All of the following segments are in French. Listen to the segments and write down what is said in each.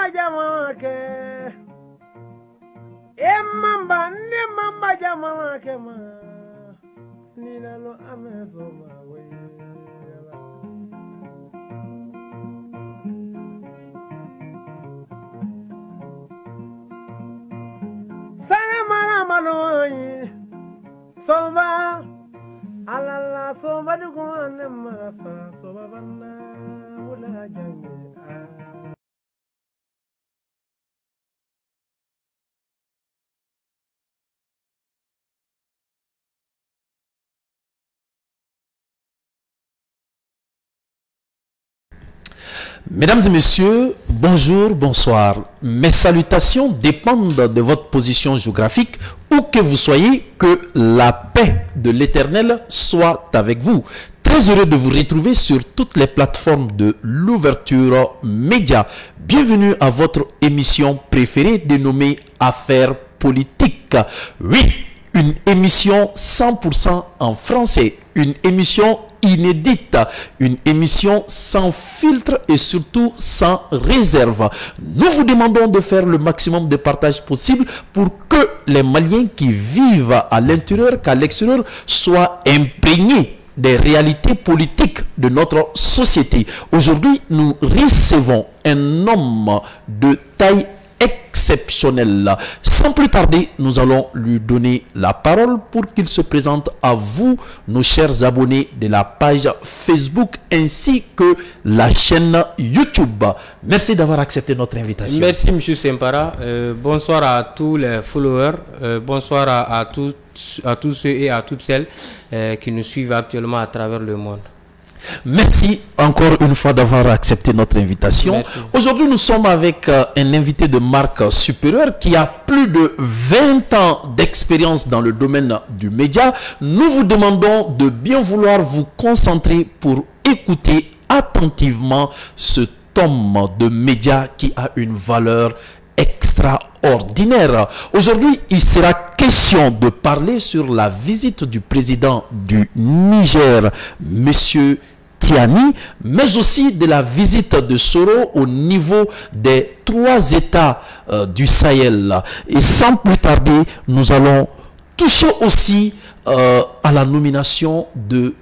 mamba jama ke e mamba ne mamba jama ke ma ni la lo ameso ma we sana mala maloi soba alala soba du ko ne marasa soba banda wala jangi. Mesdames et messieurs, bonjour, bonsoir. Mes salutations dépendent de votre position géographique, où que vous soyez, que la paix de l'Éternel soit avec vous. Très heureux de vous retrouver sur toutes les plateformes de l'ouverture média. Bienvenue à votre émission préférée dénommée Affaires politiques. Oui, une émission 100% en français, une émission inédite, une émission sans filtre et surtout sans réserve. Nous vous demandons de faire le maximum de partage possible pour que les Maliens qui vivent à l'intérieur qu'à l'extérieur soient imprégnés des réalités politiques de notre société. Aujourd'hui, nous recevons un homme de taille exceptionnelle. Sans plus tarder, nous allons lui donner la parole pour qu'il se présente à vous, nos chers abonnés de la page Facebook ainsi que la chaîne YouTube. Merci d'avoir accepté notre invitation. Merci, M. Sempara. Bonsoir à tous les followers. Bonsoir à tous ceux et à toutes celles qui nous suivent actuellement à travers le monde. Merci encore une fois d'avoir accepté notre invitation. Aujourd'hui, nous sommes avec un invité de marque supérieure qui a plus de 20 ans d'expérience dans le domaine du média. Nous vous demandons de bien vouloir vous concentrer pour écouter attentivement cet homme de média qui a une valeur extraordinaire. Aujourd'hui, il sera question de parler sur la visite du président du Niger, Monsieur Tiani, mais aussi de la visite de Soro au niveau des 3 États du Sahel. Et sans plus tarder, nous allons toucher aussi à la nomination du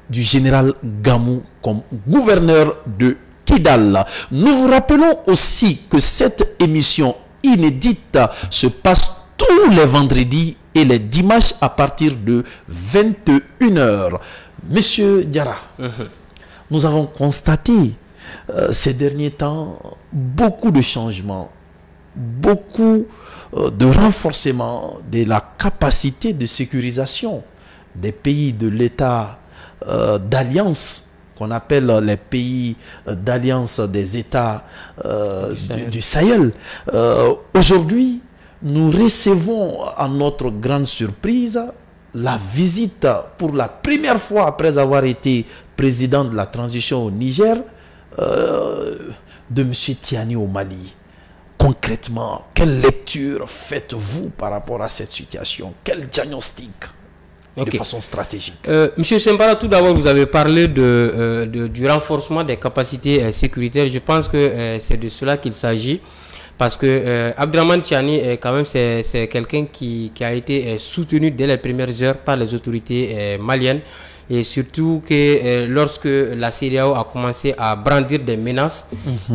général Gamou comme gouverneur de Kidal. Nous vous rappelons aussi que cette émission inédite se passe tous les vendredis et les dimanches à partir de 21 h. Monsieur Diarra, nous avons constaté ces derniers temps beaucoup de changements, beaucoup de renforcement de la capacité de sécurisation des pays de l'État d'alliance, qu'on appelle les pays d'alliance des États du Sahel. Aujourd'hui, nous recevons à notre grande surprise la visite pour la première fois après avoir été président de la transition au Niger de M. Tiani au Mali. Concrètement, quelle lecture faites-vous par rapport à cette situation? Quel diagnostic de façon stratégique? Monsieur Sempara, tout d'abord, vous avez parlé du renforcement des capacités sécuritaires. Je pense que c'est de cela qu'il s'agit. Parce que Abdraman Tiani, quand même, c'est quelqu'un qui a été soutenu dès les premières heures par les autorités maliennes. Et surtout que lorsque la CEDEAO a commencé à brandir des menaces,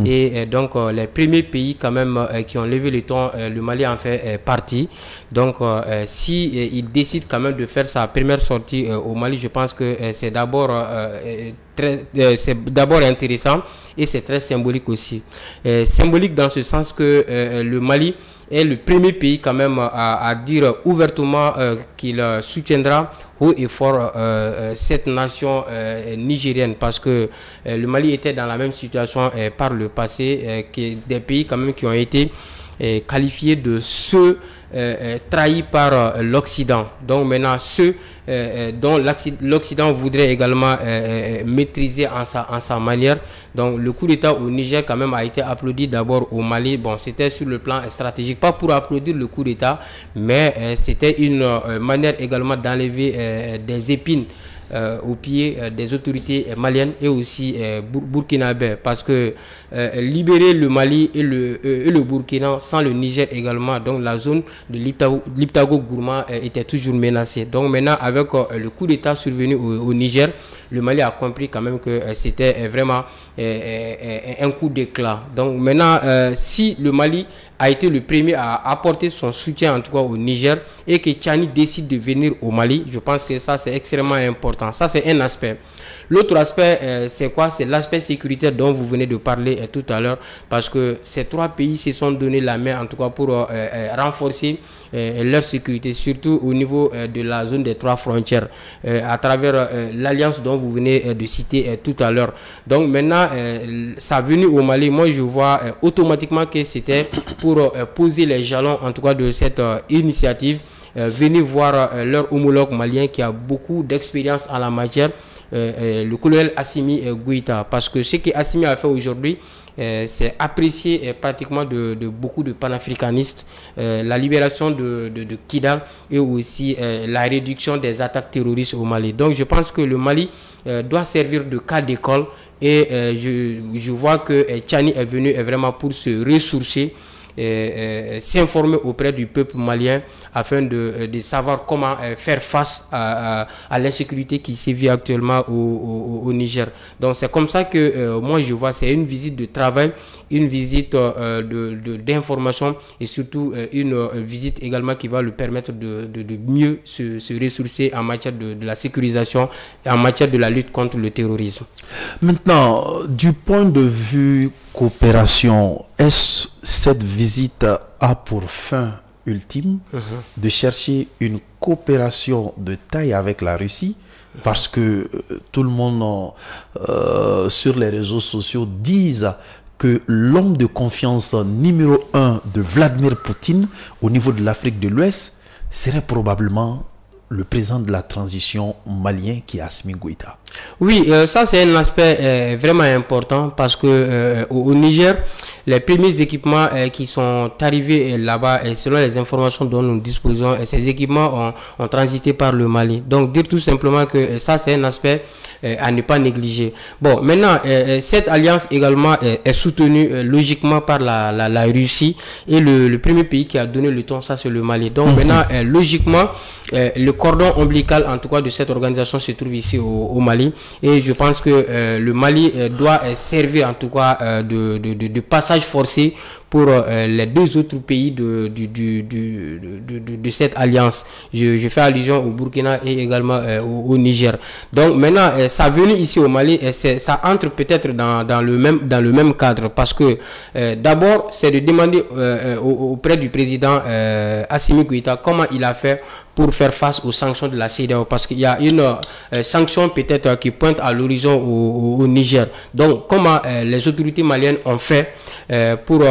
et donc les premiers pays quand même qui ont levé le ton, le Mali en fait partie. Donc si il décide quand même de faire sa première sortie au Mali, je pense que c'est d'abord intéressant et c'est très symbolique aussi. Symbolique dans ce sens que le Mali est le premier pays quand même à dire ouvertement qu'il soutiendra haut et fort cette nation nigérienne, parce que le Mali était dans la même situation par le passé, que des pays quand même qui ont été qualifiés de ceux trahis par l'Occident. Donc maintenant, ceux dont l'Occident voudrait également maîtriser en sa manière. Donc le coup d'État au Niger quand même a été applaudi d'abord au Mali. Bon, c'était sur le plan stratégique, pas pour applaudir le coup d'État, mais c'était une manière également d'enlever des épines aux pieds des autorités maliennes et aussi burkinabè, parce que libérer le Mali et le Burkina sans le Niger également, donc la zone de Liptako-Gourma était toujours menacée. Donc maintenant, avec le coup d'État survenu au Niger, le Mali a compris quand même que c'était vraiment un coup d'éclat. Donc maintenant, si le Mali a été le premier à apporter son soutien en tout cas au Niger et que Tchani décide de venir au Mali, je pense que ça c'est extrêmement important. Ça c'est un aspect. L'autre aspect, c'est quoi? C'est l'aspect sécuritaire dont vous venez de parler tout à l'heure, parce que ces trois pays se sont donné la main en tout cas pour renforcer leur sécurité, surtout au niveau de la zone des trois frontières, à travers l'alliance dont vous venez de citer tout à l'heure. Donc maintenant, sa venue au Mali, moi je vois automatiquement que c'était pour poser les jalons en tout cas de cette initiative, venir voir leur homologue malien qui a beaucoup d'expérience en la matière, le colonel Assimi Goïta, parce que ce que Assimi a fait aujourd'hui, c'est apprécié pratiquement de beaucoup de panafricanistes, la libération de Kidal et aussi la réduction des attaques terroristes au Mali. Donc je pense que le Mali doit servir de cas d'école, et je vois que Tchani est venu vraiment pour se ressourcer, s'informer auprès du peuple malien afin de savoir comment faire face à l'insécurité qui sévit actuellement au Niger. Donc c'est comme ça que moi je vois, c'est une visite de travail, une visite d'information et surtout une visite également qui va lui permettre de mieux se ressourcer en matière de la sécurisation et en matière de la lutte contre le terrorisme. Maintenant, du point de vue coopération, est-ce cette visite a pour fin ultime de chercher une coopération de taille avec la Russie? Parce que tout le monde sur les réseaux sociaux disent que l'homme de confiance numéro 1 de Vladimir Poutine au niveau de l'Afrique de l'Ouest serait probablement le président de la transition malien qui est Assimi Goïta. Oui, ça c'est un aspect vraiment important, parce que au Niger, les premiers équipements qui sont arrivés là-bas, selon les informations dont nous disposons, ces équipements ont transité par le Mali. Donc dire tout simplement que ça c'est un aspect à ne pas négliger. Bon, maintenant, cette alliance également est soutenue logiquement par la Russie, et le premier pays qui a donné le ton, ça c'est le Mali. Donc maintenant, logiquement, le cordon ombilical en tout cas de cette organisation se trouve ici au Mali, et je pense que le Mali doit servir en tout cas de passage forcé pour les deux autres pays de cette alliance. Je fais allusion au Burkina et également au Niger. Donc maintenant, sa venue ici au Mali, ça entre peut-être dans le même cadre, parce que d'abord, c'est de demander auprès du président Assimi Goïta comment il a fait pour faire face aux sanctions de la CEDEAO, parce qu'il y a une sanction peut-être qui pointe à l'horizon au Niger. Donc comment les autorités maliennes ont fait pour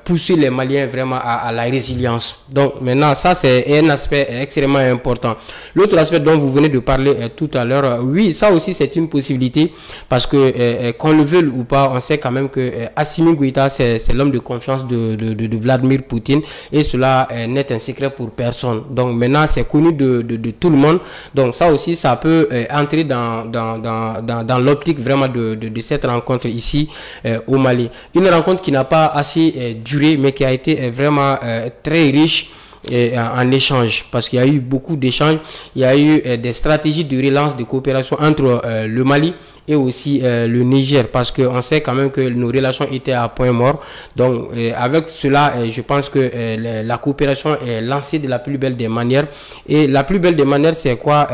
pousser les Maliens vraiment à la résilience. Donc maintenant, ça c'est un aspect extrêmement important. L'autre aspect dont vous venez de parler tout à l'heure, oui, ça aussi c'est une possibilité, parce que qu'on le veuille ou pas, on sait quand même que Assimi Goïta c'est l'homme de confiance de Vladimir Poutine, et cela n'est un secret pour personne. Donc maintenant, c'est connu de tout le monde. Donc ça aussi, ça peut entrer dans l'optique vraiment de cette rencontre ici au Mali. Une rencontre qui n'a pas assez duré, mais qui a été vraiment très riche en échange, parce qu'il y a eu beaucoup d'échanges. Il y a eu des stratégies de relance de coopération entre le Mali et aussi le Niger, parce qu'on sait quand même que nos relations étaient à point mort. Donc avec cela, je pense que la coopération est lancée de la plus belle des manières. Et la plus belle des manières, c'est quoi?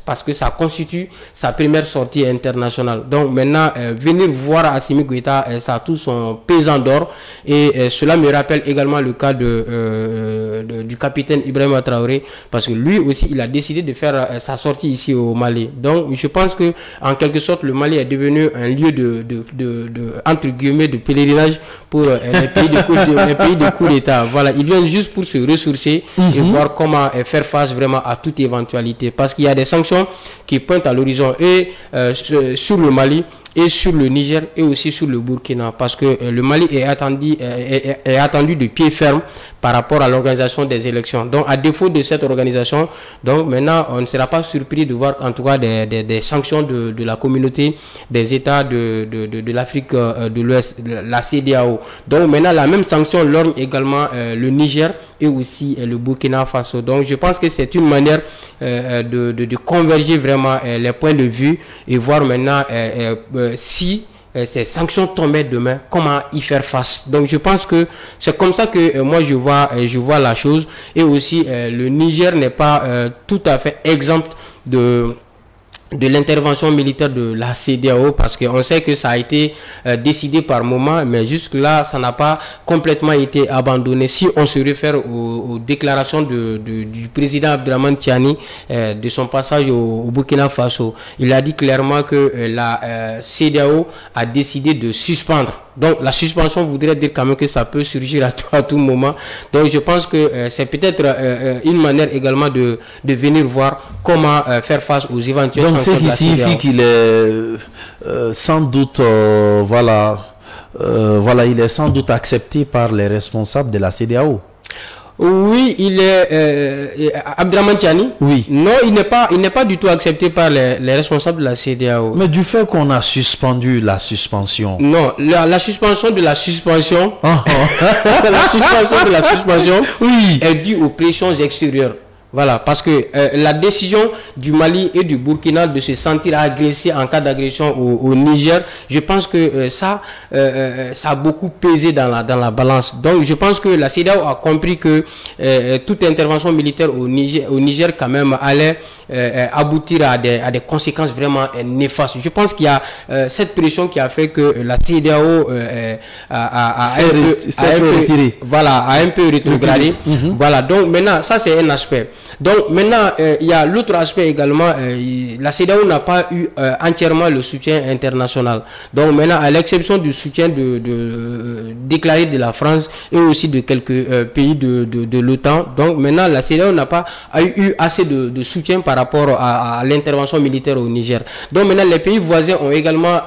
Parce que ça constitue sa première sortie internationale. Donc maintenant, venir voir Assimi Goïta, ça a tout son pesant d'or. Et cela me rappelle également le cas du capitaine Ibrahima Traoré, parce que lui aussi, il a décidé de faire sa sortie ici au Mali. Donc je pense que en quelque sorte, sorte, le Mali est devenu un lieu entre guillemets, de pèlerinage pour les pays de coup d'État. Voilà, ils viennent juste pour se ressourcer et voir comment faire face vraiment à toute éventualité. Parce qu'il y a des sanctions qui pointent à l'horizon et sur le Mali, et sur le Niger et aussi sur le Burkina, parce que le Mali est attendu de pied ferme par rapport à l'organisation des élections. Donc à défaut de cette organisation, donc maintenant on ne sera pas surpris de voir en tout cas des sanctions de la communauté des États de l'Afrique de l'Ouest, la CEDEAO. Donc maintenant la même sanction lorgne également le Niger et aussi le Burkina Faso. Donc je pense que c'est une manière de converger vraiment les points de vue et voir maintenant si ces sanctions tombaient demain, comment y faire face. Donc je pense que c'est comme ça que moi je vois la chose. Et aussi le Niger n'est pas tout à fait exempt de l'intervention militaire de la CEDEAO, parce qu'on sait que ça a été décidé par moment, mais jusque-là, ça n'a pas complètement été abandonné. Si on se réfère aux déclarations du président Abdraman Tiani de son passage au Burkina Faso, il a dit clairement que la CEDEAO a décidé de suspendre. Donc la suspension voudrait dire quand même que ça peut surgir à tout moment. Donc je pense que c'est peut-être une manière également de venir voir comment faire face aux éventuelles sanctions. Donc c'est qui signifie qu'il est sans doute il est sans doute accepté par les responsables de la CEDEAO. Oui, il est Abdraman Tiani. Oui. Non, il n'est pas du tout accepté par les responsables de la CEDEAO. Mais du fait qu'on a suspendu la suspension. Non, la suspension de la suspension. La suspension de la suspension, oui, est due aux pressions extérieures. Voilà, parce que la décision du Mali et du Burkina de se sentir agressé en cas d'agression au Niger, je pense que ça a beaucoup pesé dans la balance. Donc je pense que la CEDEAO a compris que toute intervention militaire au Niger quand même allait aboutir à des conséquences vraiment néfastes. Je pense qu'il y a cette pression qui a fait que la CEDEAO a un peu rétrogradé. Voilà, donc maintenant ça c'est un aspect. Donc maintenant, il y a l'autre aspect également, la CEDEAO n'a pas eu entièrement le soutien international. Donc maintenant, à l'exception du soutien déclaré de la France et aussi de quelques pays de l'OTAN, donc maintenant la CEDEAO n'a pas eu assez de soutien par rapport à l'intervention militaire au Niger. Donc maintenant, les pays voisins ont également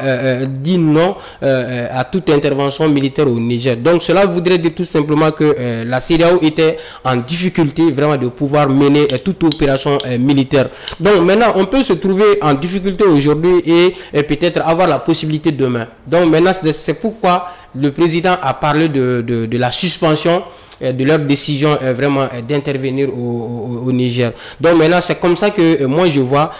dit non à toute intervention militaire au Niger. Donc cela voudrait dire tout simplement que la CEDEAO était en difficulté vraiment de pouvoir mener toute opération militaire. Donc maintenant, on peut se trouver en difficulté aujourd'hui et peut-être avoir la possibilité demain. Donc maintenant, c'est pourquoi le président a parlé de la suspension de leur décision vraiment d'intervenir au Niger. Donc maintenant, c'est comme ça que moi je vois,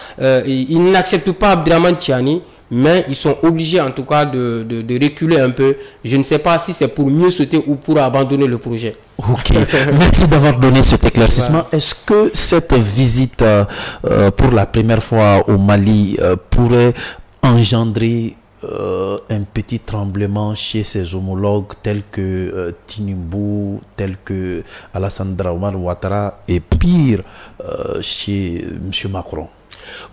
ils n'acceptent pas Abdraman Tiani, mais ils sont obligés en tout cas de reculer un peu. Je ne sais pas si c'est pour mieux sauter ou pour abandonner le projet. Ok, merci d'avoir donné cet éclaircissement. Voilà. Est-ce que cette visite pour la première fois au Mali pourrait engendrer un petit tremblement chez ses homologues tels que Tinubu, tels que Alassane Dramane Ouattara et pire chez M. Macron?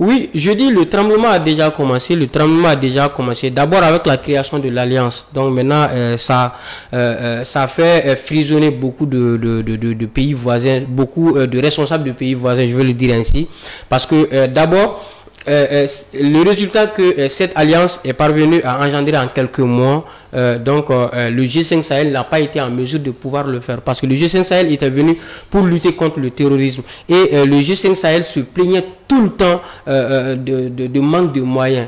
Oui, je dis le tremblement a déjà commencé. Le tremblement a déjà commencé d'abord avec la création de l'Alliance. Donc maintenant, ça fait frissonner beaucoup de pays voisins, beaucoup de responsables de pays voisins, je veux le dire ainsi. Parce que d'abord, le résultat que cette alliance est parvenue à engendrer en quelques mois, le G5 Sahel n'a pas été en mesure de pouvoir le faire, parce que le G5 Sahel était venu pour lutter contre le terrorisme et le G5 Sahel se plaignait tout le temps de manque de moyens.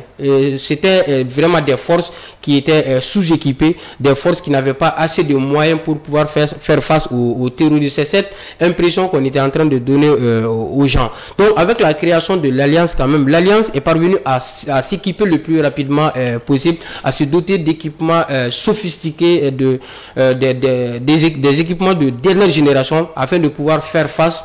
C'était vraiment des forces qui étaient sous-équipées, des forces qui n'avaient pas assez de moyens pour pouvoir faire face aux terroristes. C'est cette impression qu'on était en train de donner aux gens. Donc avec la création de l'Alliance, quand même, l'Alliance est parvenue à s'équiper le plus rapidement possible, à se doter d'équipements sophistiqués des équipements de dernière génération afin de pouvoir faire face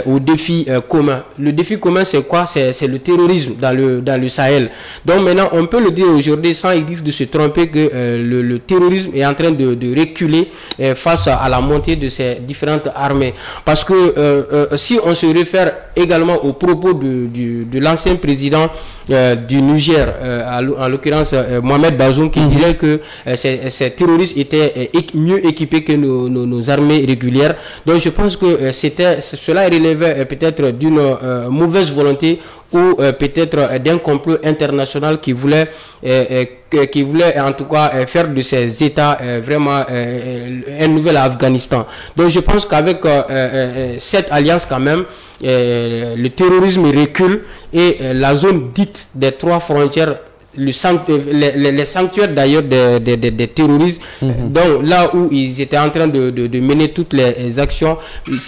aux défis communs. Le défi commun, c'est quoi? C'est le terrorisme dans le Sahel. Donc maintenant, on peut le dire aujourd'hui sans risque de se tromper que le terrorisme est en train de reculer face à la montée de ces différentes armées. Parce que si on se réfère également aux propos de l'ancien président du Niger, en l'occurrence Mohamed Bazoum, qui disait que ces terroristes étaient mieux équipés que nos armées régulières. Donc je pense que cela relevait peut-être d'une mauvaise volonté ou peut-être d'un complot international qui voulait en tout cas faire de ces États vraiment un nouvel Afghanistan. Donc je pense qu'avec cette alliance quand même, le terrorisme recule et la zone dite des trois frontières, les sanctuaires d'ailleurs des terroristes, donc là où ils étaient en train de mener toutes les actions,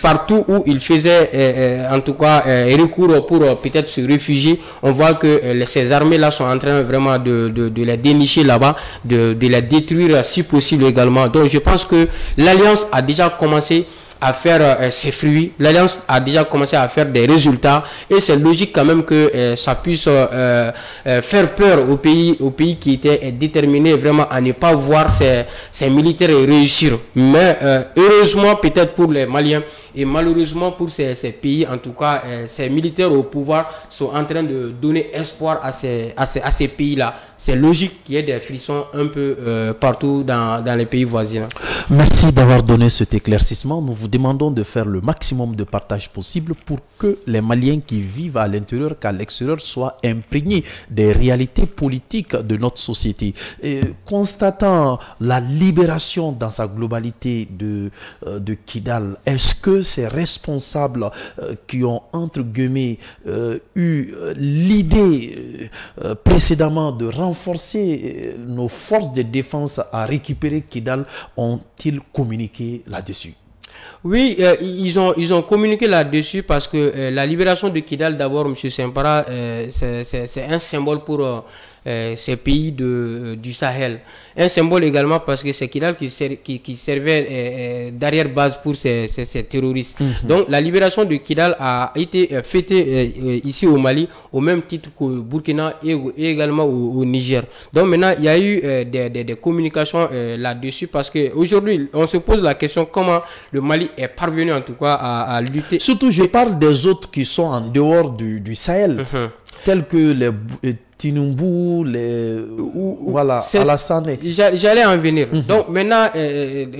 partout où ils faisaient en tout cas recours pour peut-être se réfugier, on voit que ces armées là sont en train vraiment de les dénicher là-bas, de les détruire si possible également. Donc je pense que l'alliance a déjà commencé à faire ses fruits, l'alliance a déjà commencé à faire des résultats et c'est logique quand même que ça puisse faire peur aux pays qui étaient déterminés vraiment à ne pas voir ces militaires réussir. Mais heureusement peut-être pour les Maliens et malheureusement pour ces pays, en tout cas ces militaires au pouvoir sont en train de donner espoir à ces pays-là. C'est logique qu'il y ait des frissons un peu partout dans les pays voisins. Merci d'avoir donné cet éclaircissement. Nous vous demandons de faire le maximum de partage possible pour que les Maliens qui vivent à l'intérieur qu'à l'extérieur soient imprégnés des réalités politiques de notre société. Et constatant la libération dans sa globalité de Kidal, est-ce que ces responsables qui ont entre guillemets eu l'idée précédemment de renforcer nos forces de défense à récupérer Kidal ont-ils communiqué là-dessus? Oui, ils ont communiqué là-dessus parce que la libération de Kidal, d'abord, M. Sempara, c'est un symbole pour ces pays du Sahel. Un symbole également parce que c'est Kidal qui servait d'arrière-base pour ces terroristes. Donc la libération de Kidal a été fêtée ici au Mali au même titre qu'au Burkina et également au Niger. Donc maintenant il y a eu des communications là-dessus parce qu'aujourd'hui on se pose la question comment le Mali est parvenu en tout cas à lutter. Surtout je parle des autres qui sont en dehors du Sahel, tels que les Tinumbu, voilà, Alassane. J'allais en venir. Donc maintenant,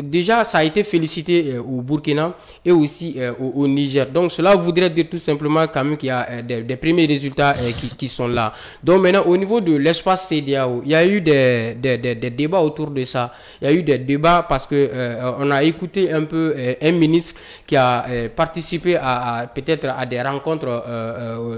déjà, ça a été félicité au Burkina et aussi au Niger. Donc cela voudrait dire tout simplement quand même qu'il y a des premiers résultats qui sont là. Donc maintenant, au niveau de l'espace CEDEAO, il y a eu des débats autour de ça. Il y a eu des débats parce que on a écouté un peu un ministre qui a participé peut-être à des rencontres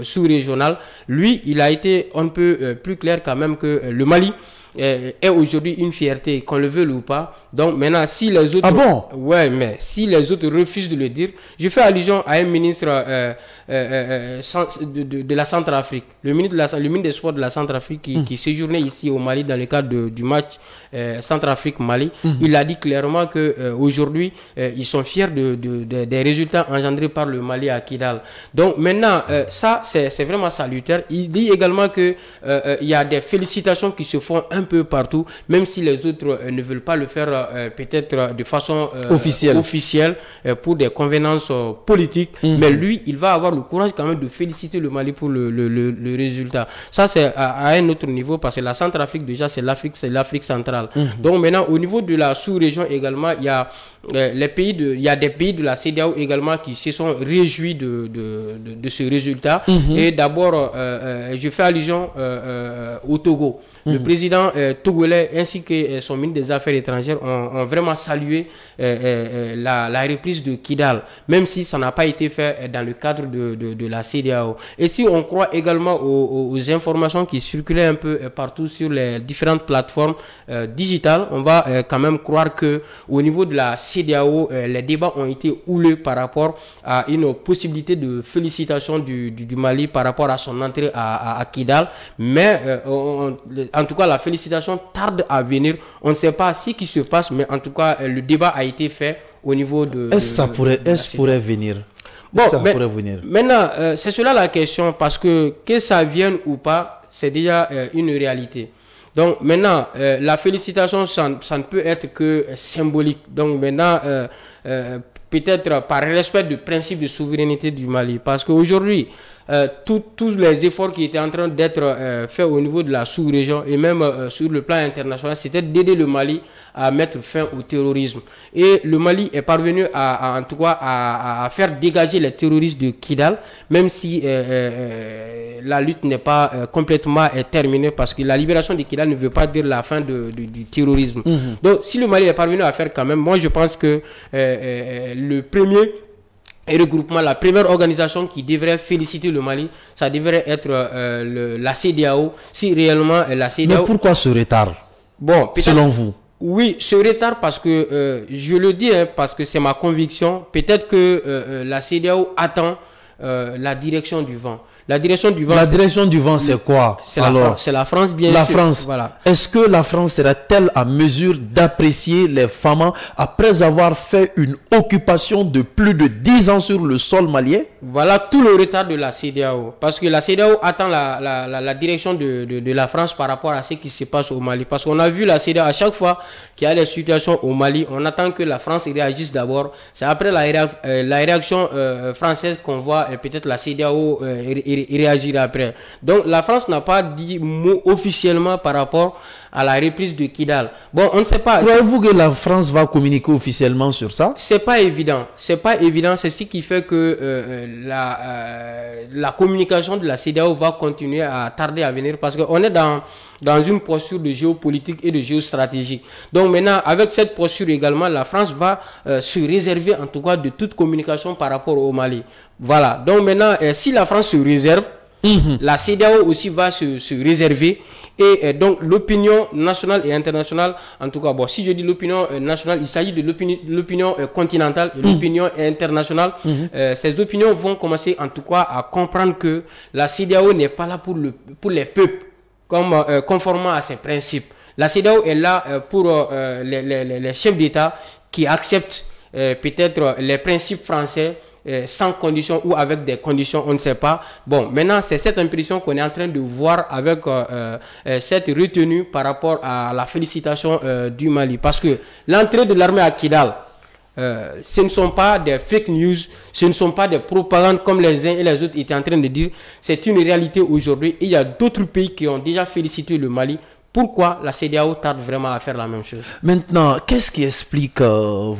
sous-régionales. Lui, il a été un peu plus clair quand même que le Mali est aujourd'hui une fierté, qu'on le veuille ou pas. Donc maintenant, si les autres... Ah bon? Ouais, mais si les autres refusent de le dire, je fais allusion à un ministre de la Centrafrique, le ministre des Sports de la Centrafrique qui séjournait ici au Mali dans le cadre du match Centrafrique-Mali. Il a dit clairement que aujourd'hui ils sont fiers des résultats engendrés par le Mali à Kidal. Donc maintenant, ça c'est vraiment salutaire. Il dit également que il y a des félicitations qui se font un peu partout, même si les autres ne veulent pas le faire peut-être de façon officielle pour des convenances politiques. Mais lui, il va avoir le courage quand même de féliciter le Mali pour le résultat. Ça c'est à un autre niveau parce que la Centrafrique déjà c'est l'Afrique centrale. Donc maintenant au niveau de la sous-région également, il y a il y a des pays de la CEDEAO également qui se sont réjouis de ce résultat. Et d'abord, je fais allusion au Togo. Le président togolais ainsi que son ministre des Affaires étrangères ont vraiment salué la reprise de Kidal, même si ça n'a pas été fait dans le cadre de la CEDEAO. Et si on croit également aux informations qui circulaient un peu partout sur les différentes plateformes digitales, on va quand même croire que au niveau de la CEDEAO, les débats ont été houleux par rapport à une possibilité de félicitation du Mali par rapport à son entrée à Kidal. Mais en tout cas, la félicitations félicitation tarde à venir. On ne sait pas ce qui se passe, mais en tout cas, le débat a été fait au niveau de... Est-ce que pourrait venir? Bon, maintenant, c'est cela la question, parce que ça vienne ou pas, c'est déjà une réalité. Donc maintenant, la félicitation, ça ne peut être que symbolique. Donc maintenant, peut-être par respect du principe de souveraineté du Mali, parce qu'aujourd'hui, tous les efforts qui étaient en train d'être faits au niveau de la sous-région et même sur le plan international, c'était d'aider le Mali à mettre fin au terrorisme. Et le Mali est parvenu en tout cas à faire dégager les terroristes de Kidal, même si la lutte n'est pas complètement terminée, parce que la libération de Kidal ne veut pas dire la fin du terrorisme. Donc si le Mali est parvenu à faire quand même, moi je pense que le premier regroupement, la première organisation qui devrait féliciter le Mali, ça devrait être la CEDEAO, si réellement la CEDEAO... Mais pourquoi ce retard, selon vous? Oui, ce retard parce que, je le dis, parce que c'est ma conviction, peut-être que la CEDEAO attend la direction du vent. La direction du vent. La direction du vent, c'est quoi? C'est la France, bien sûr. La France. Voilà. Est-ce que la France sera-t-elle à mesure d'apprécier les FAMA après avoir fait une occupation de plus de 10 ans sur le sol malien? Voilà tout le retard de la CEDEAO. Parce que la CEDEAO attend la direction de la France par rapport à ce qui se passe au Mali. Parce qu'on a vu la CEDEAO, à chaque fois qu'il y a des situations au Mali, on attend que la France réagisse d'abord. C'est après la réaction française qu'on voit peut-être la CEDEAO réagir après. Donc la France n'a pas dit mot officiellement par rapport à la reprise de Kidal. Bon, on ne sait pas. Croyez-vous que la France va communiquer officiellement sur ça? C'est pas évident. C'est pas évident. C'est ce qui fait que la communication de la CEDEAO va continuer à tarder à venir, parce qu'on est dans une posture de géopolitique et de géostratégie. Donc maintenant, avec cette posture également, la France va se réserver en tout cas de toute communication par rapport au Mali. Voilà. Donc maintenant, si la France se réserve, la CEDEAO aussi va se réserver. Et donc l'opinion nationale et internationale, en tout cas, bon, si je dis l'opinion nationale, il s'agit de l'opinion continentale et l'opinion internationale. Ces opinions vont commencer en tout cas à comprendre que la CEDEAO n'est pas là pour les peuples, conformément à ses principes. La CEDEAO est là pour les chefs d'État qui acceptent peut-être les principes français, sans condition ou avec des conditions, on ne sait pas. Bon, maintenant, c'est cette impression qu'on est en train de voir avec cette retenue par rapport à la félicitation du Mali. Parce que l'entrée de l'armée à Kidal, ce ne sont pas des fake news, ce ne sont pas des propagandes comme les uns et les autres étaient en train de dire. C'est une réalité aujourd'hui. Il y a d'autres pays qui ont déjà félicité le Mali. Pourquoi la CEDEAO tarde vraiment à faire la même chose? Maintenant, qu'est-ce qui explique le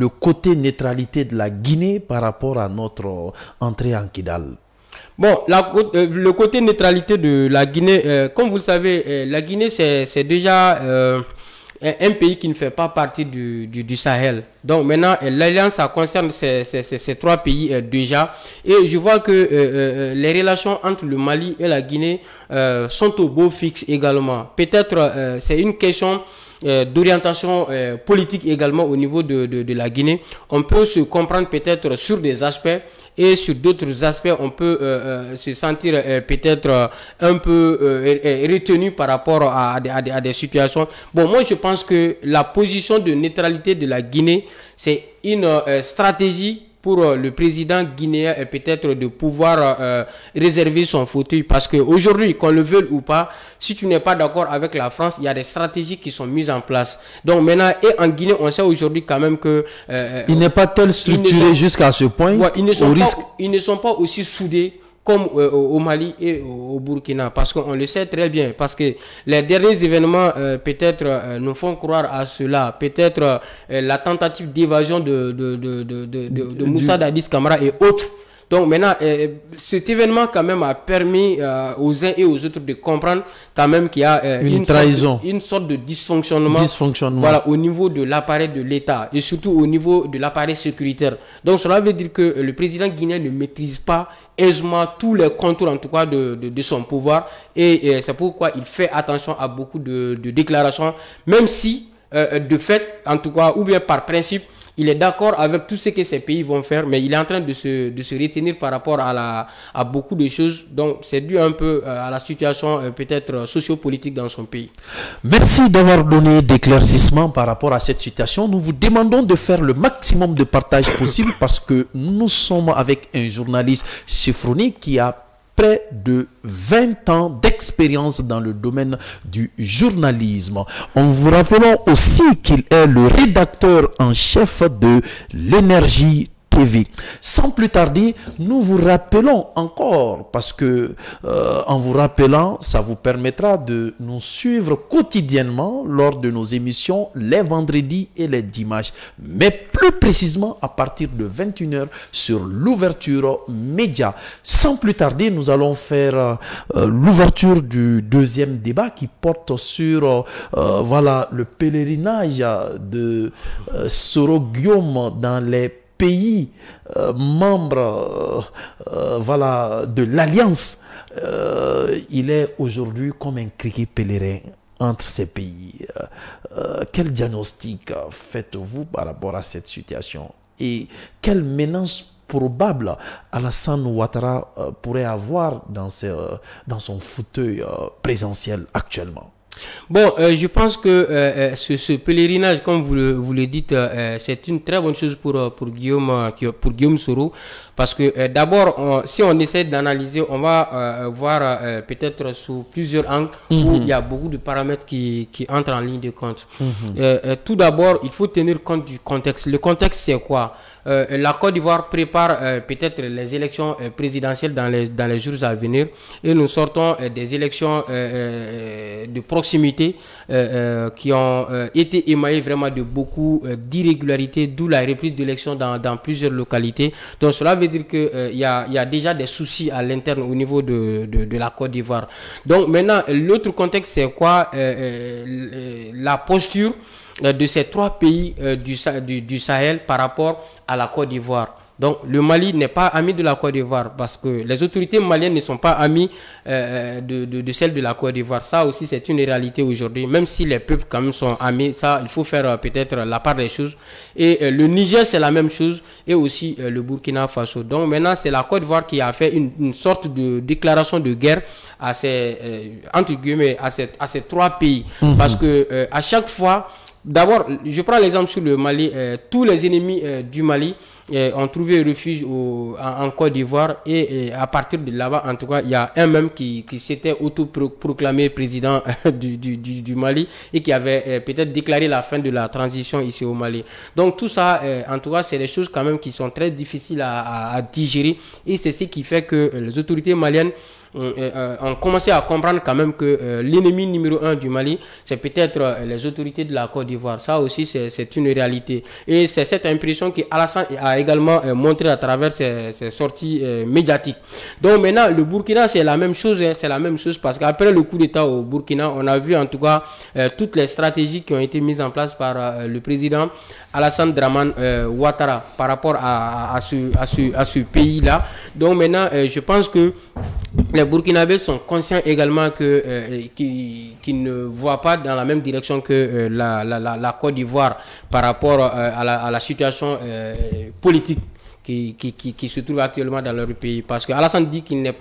côté neutralité de la Guinée par rapport à notre entrée en Kidal? Bon, le côté neutralité de la Guinée, comme vous le savez, la Guinée c'est déjà un pays qui ne fait pas partie du Sahel. Donc maintenant, l'alliance, ça concerne ces trois pays déjà. Et je vois que les relations entre le Mali et la Guinée sont au beau fixe également. Peut-être c'est une question d'orientation politique également au niveau de la Guinée. On peut se comprendre peut-être sur des aspects, et sur d'autres aspects, on peut se sentir peut-être un peu retenu par rapport à des situations. Bon, moi, je pense que la position de neutralité de la Guinée, c'est une stratégie pour le président guinéen et peut-être de pouvoir réserver son fauteuil. Parce qu'aujourd'hui, qu'on le veuille ou pas, si tu n'es pas d'accord avec la France, il y a des stratégies qui sont mises en place. Donc maintenant, et en Guinée, on sait aujourd'hui quand même que... il n'est pas tel structuré jusqu'à ce point, ouais, ils ne sont pas aussi soudés comme au Mali et au Burkina, parce qu'on le sait très bien, parce que les derniers événements peut-être nous font croire à cela, peut-être la tentative d'évasion de Moussa Dadis Camara et autres. Donc maintenant, cet événement quand même a permis aux uns et aux autres de comprendre quand même qu'il y a une trahison, une sorte de dysfonctionnement. Voilà, au niveau de l'appareil de l'État et surtout au niveau de l'appareil sécuritaire. Donc cela veut dire que le président guinéen ne maîtrise pas aisément tous les contours en tout cas de son pouvoir, et c'est pourquoi il fait attention à beaucoup de déclarations, même si de fait en tout cas ou bien par principe il est d'accord avec tout ce que ces pays vont faire, mais il est en train de se retenir par rapport à beaucoup de choses. Donc, c'est dû un peu à la situation peut-être sociopolitique dans son pays. Merci d'avoir donné d'éclaircissements par rapport à cette situation. Nous vous demandons de faire le maximum de partage possible parce que nous sommes avec un journaliste chiffronique qui a près de 20 ans d'expérience dans le domaine du journalisme. En vous rappelant aussi qu'il est le rédacteur en chef de l'Énergie TV. Sans plus tarder, nous vous rappelons encore, parce que en vous rappelant, ça vous permettra de nous suivre quotidiennement lors de nos émissions les vendredis et les dimanches, mais plus précisément à partir de 21h sur l'ouverture média. Sans plus tarder, nous allons faire l'ouverture du deuxième débat qui porte sur voilà, le pèlerinage de Soro Guillaume dans les pays membres voilà, de l'Alliance. Il est aujourd'hui comme un criquet pèlerin entre ces pays. Quel diagnostic faites-vous par rapport à cette situation et quelle menace probable Alassane Ouattara pourrait avoir dans son fauteuil présidentiel actuellement? Bon, je pense que ce pèlerinage, comme vous le dites, c'est une très bonne chose pour Guillaume Soro, parce que d'abord, si on essaie d'analyser, on va voir peut-être sous plusieurs angles où il y a beaucoup de paramètres qui entrent en ligne de compte. Tout d'abord, il faut tenir compte du contexte. Le contexte, c'est quoi? La Côte d'Ivoire prépare peut-être les élections présidentielles dans les jours à venir et nous sortons des élections de proximité qui ont été émaillées vraiment de beaucoup d'irrégularités, d'où la reprise d'élections dans plusieurs localités. Donc cela veut dire qu'il y a déjà des soucis à l'interne au niveau de la Côte d'Ivoire. Donc maintenant, l'autre contexte, c'est quoi? La posture de ces trois pays du Sahel par rapport à la Côte d'Ivoire. Donc le Mali n'est pas ami de la Côte d'Ivoire parce que les autorités maliennes ne sont pas amies de celles de la Côte d'Ivoire. Ça aussi c'est une réalité aujourd'hui, même si les peuples quand même sont amis. Ça, il faut faire peut-être la part des choses. Et le Niger c'est la même chose et aussi le Burkina Faso. Donc maintenant c'est la Côte d'Ivoire qui a fait une sorte de déclaration de guerre à ces entre guillemets à ces trois pays parce que à chaque fois. D'abord, je prends l'exemple sur le Mali. Tous les ennemis du Mali ont trouvé refuge en Côte d'Ivoire et à partir de là-bas, en tout cas, il y a un même qui s'était autoproclamé président du Mali et qui avait peut-être déclaré la fin de la transition ici au Mali. Donc tout ça, en tout cas, c'est des choses quand même qui sont très difficiles à digérer et c'est ce qui fait que les autorités maliennes ont commencé à comprendre quand même que l'ennemi numéro 1 du Mali, c'est peut-être les autorités de la Côte d'Ivoire. Ça aussi, c'est une réalité. Et c'est cette impression qu'Alassane a également montré à travers ses sorties médiatiques. Donc maintenant, le Burkina, c'est la même chose. C'est la même chose parce qu'après le coup d'État au Burkina, on a vu en tout cas toutes les stratégies qui ont été mises en place par le président Alassane Dramane Ouattara par rapport à ce pays-là. Donc maintenant, je pense que les Burkinabés sont conscients également qu'ils ne voient pas dans la même direction que la Côte d'Ivoire par rapport à la situation politique qui se trouve actuellement dans leur pays. Parce que Alassane dit qu'il ne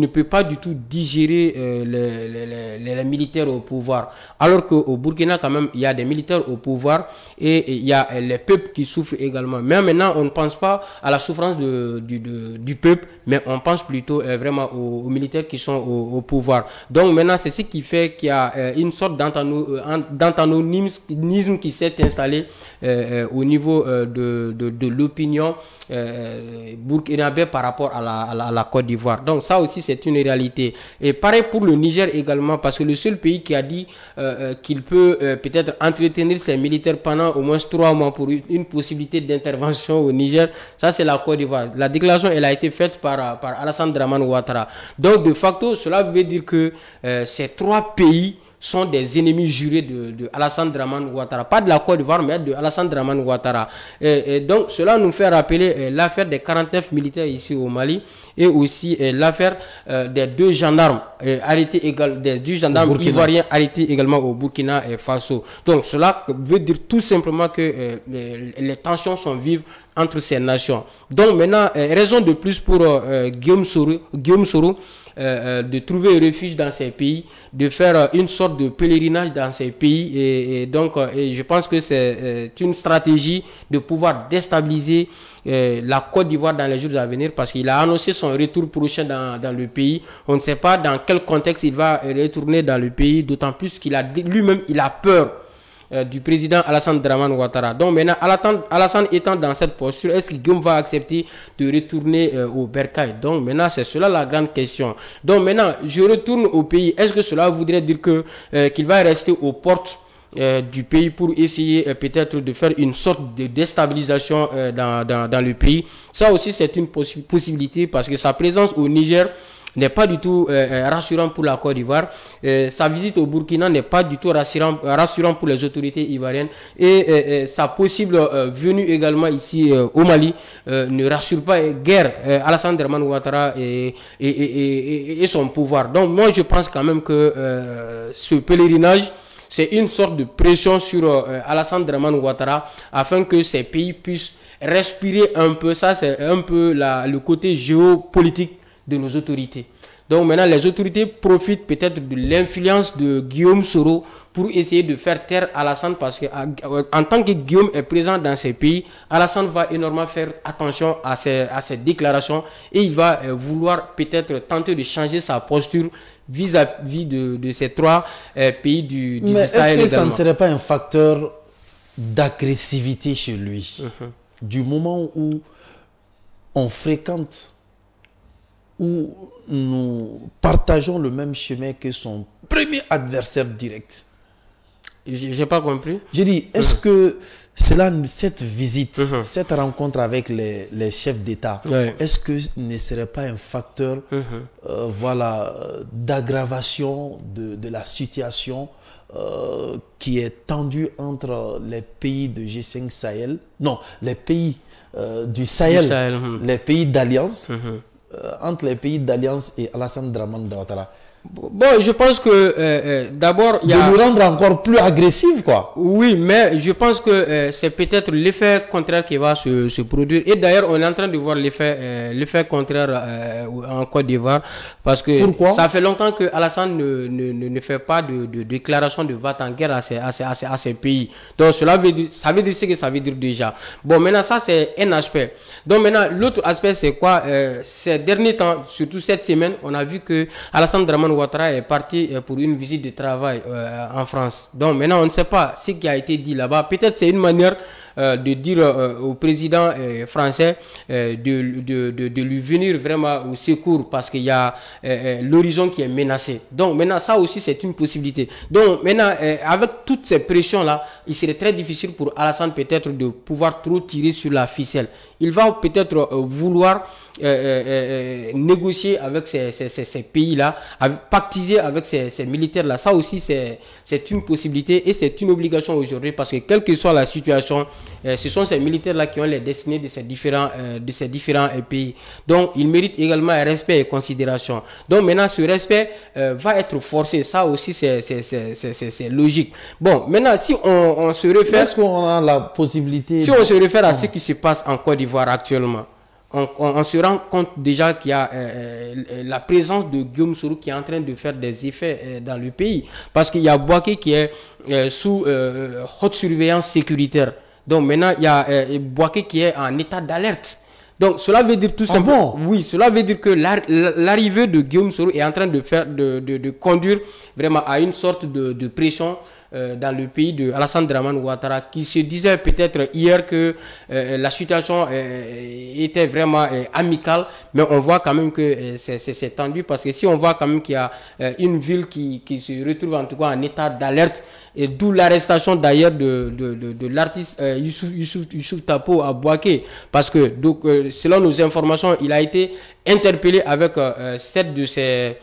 peut pas du tout digérer les militaires au pouvoir. Alors qu'au Burkina, quand même, il y a des militaires au pouvoir et il y a les peuples qui souffrent également. Mais maintenant, on ne pense pas à la souffrance du peuple, mais on pense plutôt vraiment aux militaires qui sont au pouvoir. Donc maintenant, c'est ce qui fait qu'il y a une sorte d'antagonisme qui s'est installé au niveau de l'opinion burkinabé par rapport à la Côte d'Ivoire. Donc ça aussi, c'est une réalité. Et pareil pour le Niger également, parce que le seul pays qui a dit qu'il peut peut-être entretenir ses militaires pendant au moins 3 mois pour une possibilité d'intervention au Niger, ça c'est la Côte d'Ivoire. La déclaration, elle a été faite par Alassane Dramane Ouattara. Donc de facto, cela veut dire que ces 3 pays sont des ennemis jurés de Alassane Dramane Ouattara. Pas de la Côte d'Ivoire, mais de Alassane Dramane Ouattara. Et donc, cela nous fait rappeler l'affaire des 49 militaires ici au Mali et aussi l'affaire des 2 gendarmes des 2 gendarmes ivoiriens arrêtés également au Burkina Faso. Donc, cela veut dire tout simplement que les tensions sont vives entre ces nations. Donc, maintenant, raison de plus pour Guillaume Soro de trouver refuge dans ces pays, de faire une sorte de pèlerinage dans ces pays et donc je pense que c'est une stratégie de pouvoir déstabiliser la Côte d'Ivoire dans les jours à venir parce qu'il a annoncé son retour prochain dans le pays. On ne sait pas dans quel contexte il va retourner dans le pays, d'autant plus qu'il a lui-même il a peur du président Alassane Dramane Ouattara. Donc maintenant, Alassane étant dans cette posture, est-ce que Guillaume va accepter de retourner au Bercail? Donc maintenant, c'est cela la grande question. Donc maintenant, je retourne au pays. Est-ce que cela voudrait dire que qu'il va rester aux portes du pays pour essayer peut-être de faire une sorte de déstabilisation dans le pays? Ça aussi, c'est une possibilité parce que sa présence au Niger n'est pas du tout rassurant pour la Côte d'Ivoire. Sa visite au Burkina n'est pas du tout rassurant pour les autorités ivoiriennes. Et sa possible venue également ici au Mali ne rassure pas guère Alassane Dramane Ouattara et son pouvoir. Donc moi je pense quand même que ce pèlerinage, c'est une sorte de pression sur Alassane Dramane Ouattara afin que ces pays puissent respirer un peu. Ça c'est un peu le côté géopolitique de nos autorités. Donc maintenant, les autorités profitent peut-être de l'influence de Guillaume Soro pour essayer de faire taire Alassane parce que en tant que Guillaume est présent dans ces pays, Alassane va énormément faire attention à ses déclarations et il va vouloir peut-être tenter de changer sa posture vis-à-vis de ces 3 pays du Sahel. Mais est-ce que ça ne serait pas un facteur d'agressivité chez lui du moment où on fréquente, où nous partageons le même chemin que son premier adversaire direct? J'ai pas compris. J'ai dit, est-ce que cette visite, cette rencontre avec les chefs d'État, est-ce que ce ne serait pas un facteur voilà, d'aggravation de la situation qui est tendue entre les pays de G5 Sahel, non, les pays du Sahel, les pays d'alliance, entre les pays d'alliance et Alassane Dramane Ouattara? Bon, je pense que d'abord il y a de nous rendre encore plus agressifs, quoi. Oui, mais je pense que c'est peut-être l'effet contraire qui va se produire. Et d'ailleurs, on est en train de voir l'effet contraire en Côte d'Ivoire parce que ça fait longtemps que Alassane ne fait pas de déclaration de va en guerre à ces pays. Donc cela veut dire, ça veut dire ce que ça veut dire déjà. Bon, maintenant ça c'est un aspect. Donc maintenant l'autre aspect c'est quoi? Ces derniers temps, surtout cette semaine, on a vu que Alassane Dramane Ouattara est parti pour une visite de travail en France. Donc maintenant on ne sait pas ce qui a été dit là-bas. Peut-être c'est une manière de dire au président français de lui venir vraiment au secours parce qu'il y a l'horizon qui est menacé. Donc maintenant ça aussi c'est une possibilité. Donc maintenant avec toutes ces pressions là, il serait très difficile pour Alassane peut-être de pouvoir trop tirer sur la ficelle. Il va peut-être vouloir négocier avec ces pays-là, pactiser avec ces militaires-là. Ça aussi, c'est une possibilité et c'est une obligation aujourd'hui parce que quelle que soit la situation, ce sont ces militaires-là qui ont les destinées de ces différents pays. Donc, ils méritent également un respect et considération. Donc, maintenant, ce respect va être forcé. Ça aussi, c'est logique. Bon, maintenant, si on se réfère... Est-ce qu'on a la possibilité... Si on se réfère à ce qui se passe en Côte d'Ivoire actuellement, on se rend compte déjà qu'il y a la présence de Guillaume Soro qui est en train de faire des effets dans le pays. Parce qu'il y a Bouaké qui est sous haute surveillance sécuritaire. Donc maintenant, il y a Bouaké qui est en état d'alerte. Donc cela veut dire tout simplement... Bon? Oui, cela veut dire que l'arrivée de Guillaume Soro est en train de conduire vraiment à une sorte de pression dans le pays de Alassane Dramane Ouattara qui se disait peut-être hier que la situation était vraiment amicale, mais on voit quand même que c'est tendu parce que si on voit quand même qu'il y a une ville qui se retrouve en tout cas en état d'alerte, et d'où l'arrestation d'ailleurs de l'artiste Youssouf Tapo à Bouaké parce que donc selon nos informations il a été interpellé avec 7 de ces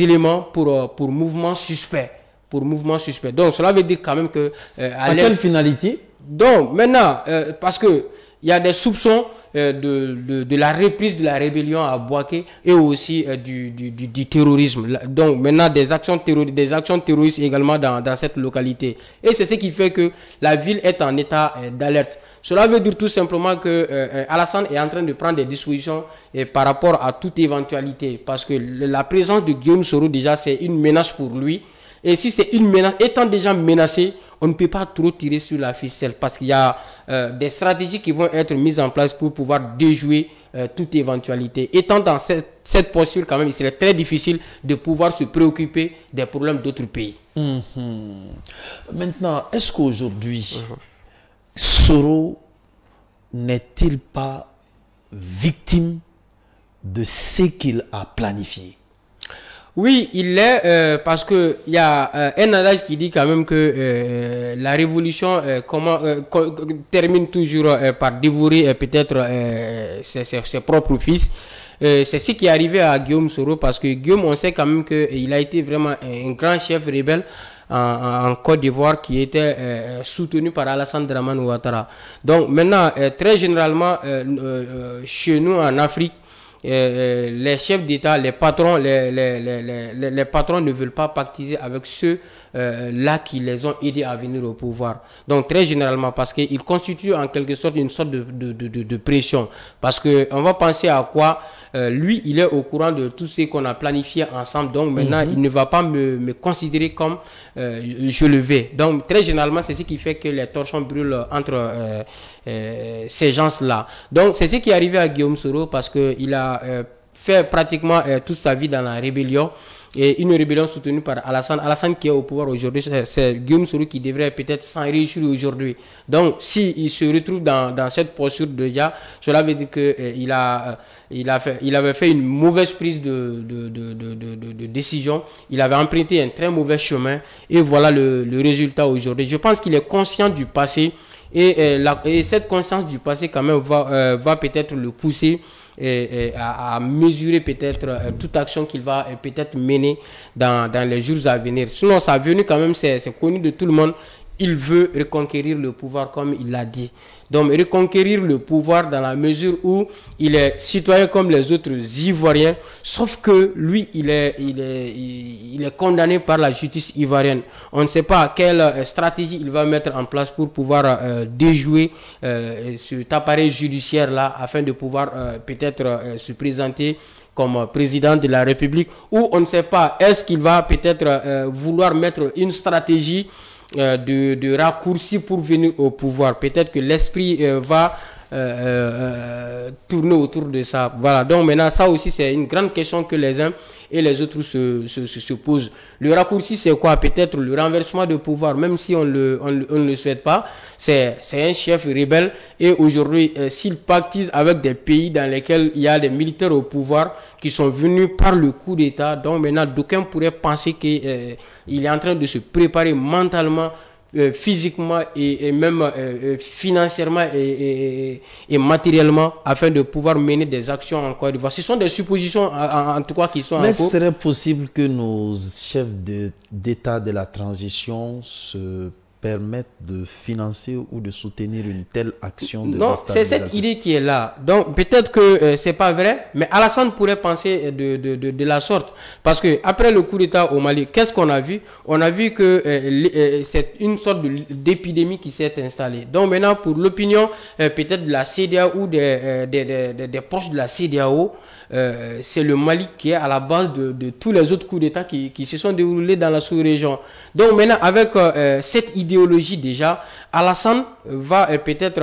éléments pour mouvement suspect. pour mouvement suspect. Donc cela veut dire quand même que... à quelle finalité? Donc maintenant, parce que il y a des soupçons de la reprise de la rébellion à Bouaké et aussi du terrorisme. Donc maintenant des actions terroristes également dans cette localité. Et c'est ce qui fait que la ville est en état d'alerte. Cela veut dire tout simplement que Alassane est en train de prendre des dispositions par rapport à toute éventualité. Parce que la présence de Guillaume Soro déjà c'est une menace pour lui. Et si c'est une menace, étant déjà menacé, on ne peut pas trop tirer sur la ficelle parce qu'il y a des stratégies qui vont être mises en place pour pouvoir déjouer toute éventualité. Étant dans cette posture, quand même, il serait très difficile de pouvoir se préoccuper des problèmes d'autres pays. Maintenant, est-ce qu'aujourd'hui, Soro n'est-il pas victime de ce qu'il a planifié? Oui, il l'est parce que il y a un adage qui dit quand même que la révolution termine toujours par dévorer peut-être ses propres fils. C'est ce qui est arrivé à Guillaume Soro parce que Guillaume, on sait quand même qu'il a été vraiment un grand chef rebelle en Côte d'Ivoire qui était soutenu par Alassane Dramane Ouattara. Donc maintenant, très généralement, chez nous en Afrique, les chefs d'État, les patrons, les patrons ne veulent pas pactiser avec ceux là qui les ont aidés à venir au pouvoir. Donc très généralement parce qu'ils constituent en quelque sorte une sorte de pression. Parce que on va penser à quoi lui, il est au courant de tout ce qu'on a planifié ensemble. Donc maintenant, il ne va pas me considérer comme je le vais. Donc très généralement, c'est ce qui fait que les torchons brûlent entre ces gens-là. Donc c'est ce qui est arrivé à Guillaume Soro parce qu'il a fait pratiquement toute sa vie dans la rébellion. Et une rébellion soutenue par Alassane. Alassane qui est au pouvoir aujourd'hui, c'est Guillaume Soro qui devrait peut-être s'en réussir aujourd'hui. Donc, s'il se retrouve dans cette posture déjà, cela veut dire qu'il avait fait une mauvaise prise de décision. Il avait emprunté un très mauvais chemin. Et voilà le résultat aujourd'hui. Je pense qu'il est conscient du passé. Et cette conscience du passé quand même va peut-être le pousser à mesurer peut-être toute action qu'il va peut-être mener dans les jours à venir. Sinon, sa venue quand même, c'est connu de tout le monde. Il veut reconquérir le pouvoir comme il l'a dit. Donc, reconquérir le pouvoir dans la mesure où il est citoyen comme les autres Ivoiriens, sauf que lui, il est condamné par la justice ivoirienne. On ne sait pas quelle stratégie il va mettre en place pour pouvoir déjouer cet appareil judiciaire-là afin de pouvoir peut-être se présenter comme président de la République, ou on ne sait pas, est-ce qu'il va peut-être vouloir mettre une stratégie de raccourci pour venir au pouvoir. Peut-être que l'esprit va tourner autour de ça. Voilà. Donc maintenant, ça aussi, c'est une grande question que les uns et les autres se posent. Le raccourci, c'est quoi? Peut-être le renversement de pouvoir, même si on ne le souhaite pas. C'est un chef rebelle et aujourd'hui, s'il pactise avec des pays dans lesquels il y a des militaires au pouvoir qui sont venus par le coup d'État, donc maintenant, d'aucuns pourraient penser qu'il est en train de se préparer mentalement, physiquement et même financièrement et matériellement afin de pouvoir mener des actions en Côte d'Ivoire. Ce sont des suppositions en tout cas qui sont en cours. Mais serait possible que nos chefs d'État de la transition se permettent de financer ou de soutenir une telle action de non, c'est cette idée qui est là. Donc peut-être que c'est pas vrai, mais Alassane pourrait penser de la sorte. Parce que après le coup d'État au Mali, qu'est-ce qu'on a vu? On a vu que c'est une sorte d'épidémie qui s'est installée. Donc maintenant, pour l'opinion peut-être de la CEDEAO ou des proches de la CEDEAO, c'est le Mali qui est à la base de tous les autres coups d'État qui se sont déroulés dans la sous-région. Donc maintenant, avec cette idéologie déjà, Alassane va peut-être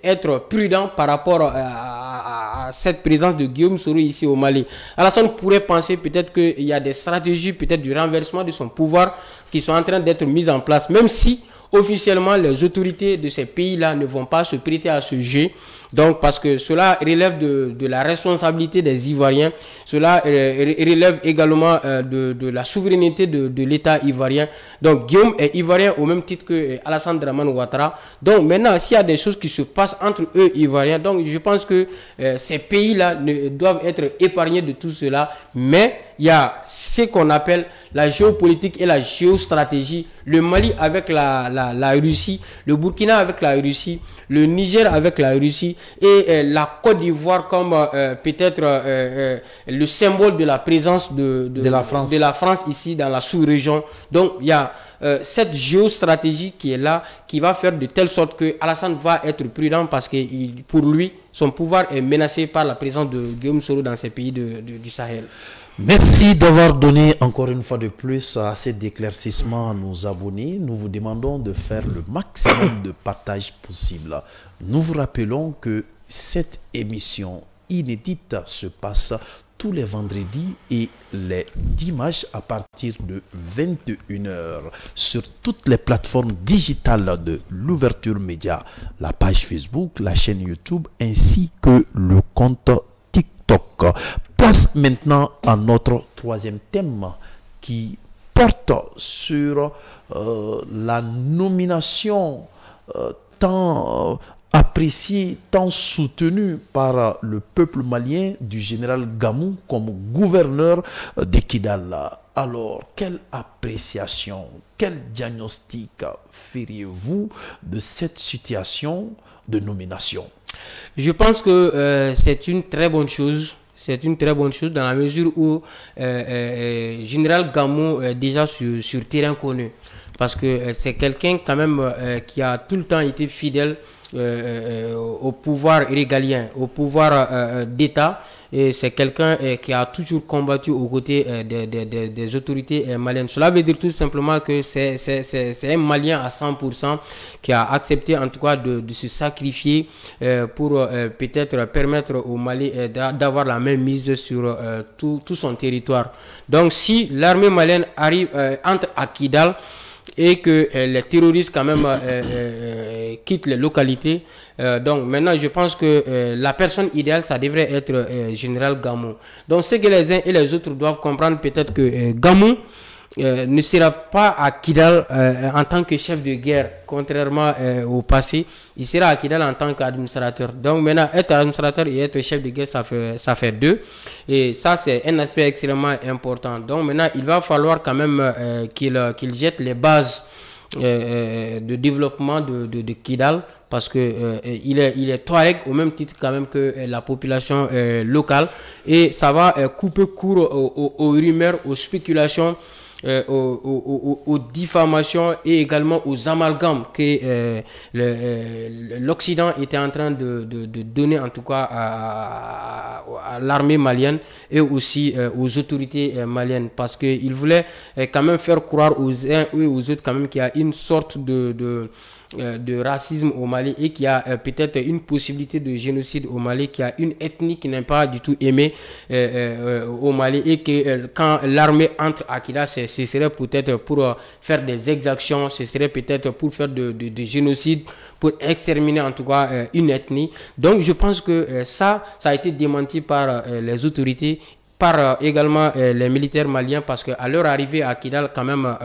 être prudent par rapport à cette présence de Guillaume Soro ici au Mali. Alassane pourrait penser peut-être qu'il y a des stratégies peut-être du renversement de son pouvoir qui sont en train d'être mises en place, même si officiellement les autorités de ces pays-là ne vont pas se prêter à ce jeu. Donc, parce que cela relève de la responsabilité des Ivoiriens, cela relève également de la souveraineté de l'État ivoirien. Donc, Guillaume est ivoirien au même titre que Alassane Dramane Ouattara. Donc, maintenant, s'il y a des choses qui se passent entre eux, Ivoiriens, donc je pense que ces pays-là doivent être épargnés de tout cela. Mais il y a ce qu'on appelle la géopolitique et la géostratégie. Le Mali avec la Russie, le Burkina avec la Russie, le Niger avec la Russie et la Côte d'Ivoire comme peut-être le symbole de la présence de la France ici dans la sous-région. Donc il y a cette géostratégie qui est là, qui va faire de telle sorte que Alassane va être prudent parce que pour lui, son pouvoir est menacé par la présence de Guillaume Soro dans ces pays du Sahel. Merci d'avoir donné encore une fois de plus assez d'éclaircissements à nos abonnés. Nous vous demandons de faire le maximum de partage possible. Nous vous rappelons que cette émission inédite se passe tous les vendredis et les dimanches à partir de 21 h sur toutes les plateformes digitales de l'ouverture média, la page Facebook, la chaîne YouTube ainsi que le compte TikTok. Place maintenant à notre troisième thème qui porte sur la nomination tant apprécié, tant soutenu par le peuple malien du général Gamou comme gouverneur de Kidal. Alors, quelle appréciation, quel diagnostic feriez-vous de cette situation de nomination? Je pense que c'est une très bonne chose. C'est une très bonne chose dans la mesure où général Gamou est déjà sur terrain connu. Parce que c'est quelqu'un quand même qui a tout le temps été fidèle au pouvoir régalien, au pouvoir d'État. Et c'est quelqu'un qui a toujours combattu aux côtés des autorités maliennes. Cela veut dire tout simplement que c'est un Malien à 100% qui a accepté en tout cas de se sacrifier pour peut-être permettre au Mali d'avoir la même mise sur tout son territoire. Donc si l'armée malienne entre à Kidal, et que les terroristes quand même quittent les localités. Donc maintenant je pense que la personne idéale ça devrait être général Gamou. Donc ce que les uns et les autres doivent comprendre peut-être que Gamou ne sera pas à Kidal en tant que chef de guerre, contrairement au passé. Il sera à Kidal en tant qu'administrateur. Donc maintenant, être administrateur et être chef de guerre, ça fait deux. Et ça, c'est un aspect extrêmement important. Donc maintenant, il va falloir quand même qu'il jette les bases de développement de Kidal. Parce que il est Touareg au même titre quand même que la population locale. Et ça va couper court aux rumeurs, aux spéculations, aux diffamations et également aux amalgames que l'Occident était en train de donner en tout cas à l'armée malienne et aussi aux autorités maliennes, parce qu'il voulait quand même faire croire aux uns et aux autres quand même qu'il y a une sorte de racisme au Mali et qu'il y a peut-être une possibilité de génocide au Mali, qu'il y a une ethnie qui n'est pas du tout aimée au Mali et que quand l'armée entre à Kidal, ce serait peut-être pour faire des exactions, ce serait peut-être pour faire de génocide, pour exterminer en tout cas une ethnie. Donc je pense que ça a été démenti par les autorités, par également les militaires maliens, parce qu'à leur arrivée à Kidal, quand même,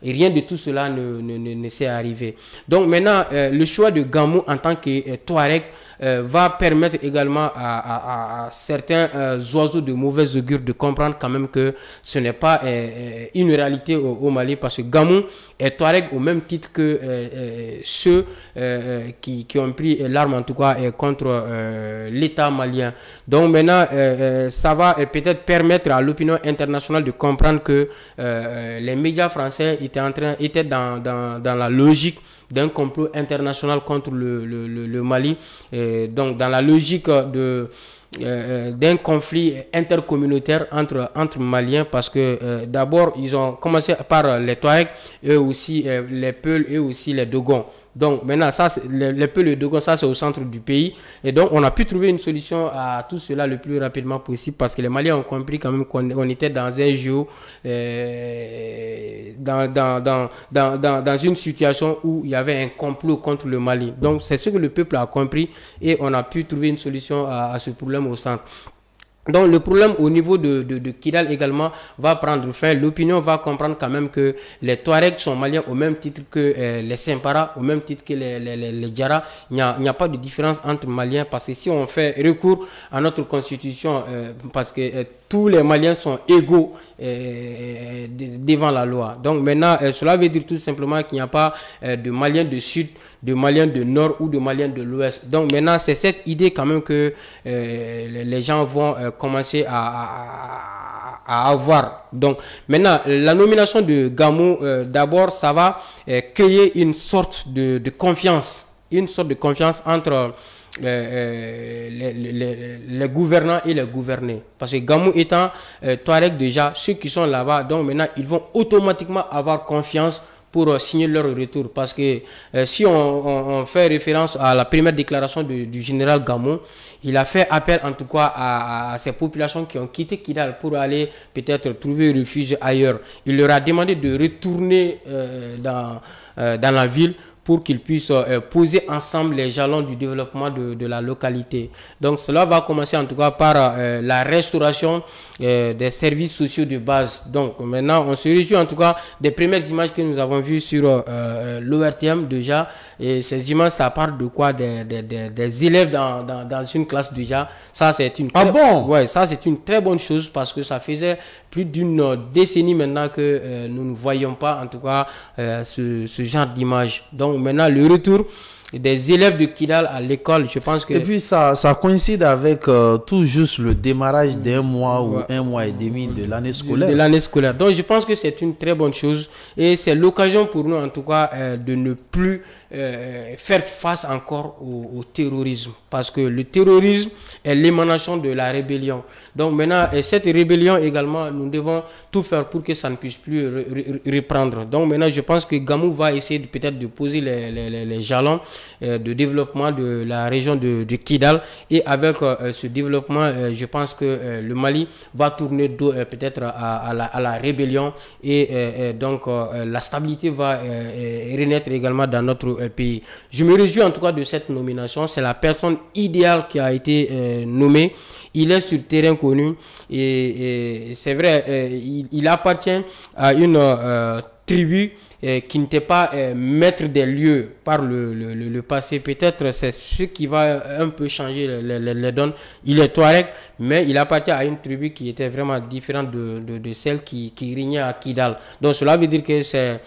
rien de tout cela ne s'est arrivé. Donc maintenant, le choix de Gamou en tant que Touareg va permettre également à certains oiseaux de mauvaise augure de comprendre quand même que ce n'est pas une réalité au Mali, parce que Gamou est Touareg au même titre que ceux qui ont pris l'arme en tout cas contre l'État malien. Donc maintenant, ça va peut-être permettre à l'opinion internationale de comprendre que les médias français étaient dans la logique d'un complot international contre le Mali, donc dans la logique d'un conflit intercommunautaire entre Maliens, parce que d'abord ils ont commencé par les Touaregs et aussi les Peuls et aussi les Dogons. Donc maintenant, ça, les Peuls et les Dogons, ça c'est au centre du pays. Et donc on a pu trouver une solution à tout cela le plus rapidement possible, parce que les Maliens ont compris quand même qu'on était dans un jeu, dans une situation où il y avait un complot contre le Mali. Donc c'est ce que le peuple a compris et on a pu trouver une solution à ce problème au centre. Donc le problème au niveau de Kidal également va prendre fin. L'opinion va comprendre quand même que les Touaregs sont maliens au même titre que les Simpara, au même titre que les Diarra. Il n'y a pas de différence entre Maliens, parce que si on fait recours à notre constitution, parce que tous les Maliens sont égaux devant la loi. Donc maintenant, cela veut dire tout simplement qu'il n'y a pas de Maliens de Sud, de Maliens de Nord ou de Maliens de l'Ouest. Donc maintenant, c'est cette idée quand même que les gens vont commencer à avoir. Donc maintenant, la nomination de Gamou, d'abord, ça va créer une sorte de confiance, entre les gouvernants et les gouvernés. Parce que Gamou étant Touareg déjà, ceux qui sont là-bas, donc maintenant, ils vont automatiquement avoir confiance pour signer leur retour. Parce que si on fait référence à la première déclaration du général Gamou, il a fait appel en tout cas à ces populations qui ont quitté Kidal pour aller peut-être trouver refuge ailleurs. Il leur a demandé de retourner dans la ville pour qu'ils puissent poser ensemble les jalons du développement de la localité. Donc cela va commencer en tout cas par la restauration des services sociaux de base. Donc maintenant, on se réjouit en tout cas des premières images que nous avons vues sur l'ORTM déjà. Et ces images, ça parle de quoi? Des élèves dans une classe déjà. Ça, c'est une ça, c'est une très bonne chose, parce que ça faisait plus d'une décennie maintenant que nous ne voyons pas en tout cas ce genre d'image. Donc maintenant, le retour des élèves de Kidal à l'école, je pense que... Et puis ça coïncide avec tout juste le démarrage d'un mois ou un mois et demi de l'année scolaire. De l'année scolaire. Donc je pense que c'est une très bonne chose, et c'est l'occasion pour nous en tout cas de ne plus faire face encore au terrorisme, parce que le terrorisme est l'émanation de la rébellion. Donc maintenant, cette rébellion également, nous devons tout faire pour que ça ne puisse plus reprendre. Donc maintenant, je pense que Gamou va essayer peut-être de poser les jalons de développement de la région de Kidal, et avec ce développement, je pense que le Mali va tourner dos peut-être à la rébellion, et donc la stabilité va renaître également dans notre pays. Je me réjouis en tout cas de cette nomination. C'est la personne idéale qui a été nommée. Il est sur terrain connu, et c'est vrai, il appartient à une tribu qui n'était pas maître des lieux par le passé. Peut-être c'est ce qui va un peu changer les donnes. Il est Touareg, mais il appartient à une tribu qui était vraiment différente de celle qui régnait à Kidal. Donc cela veut dire que c'est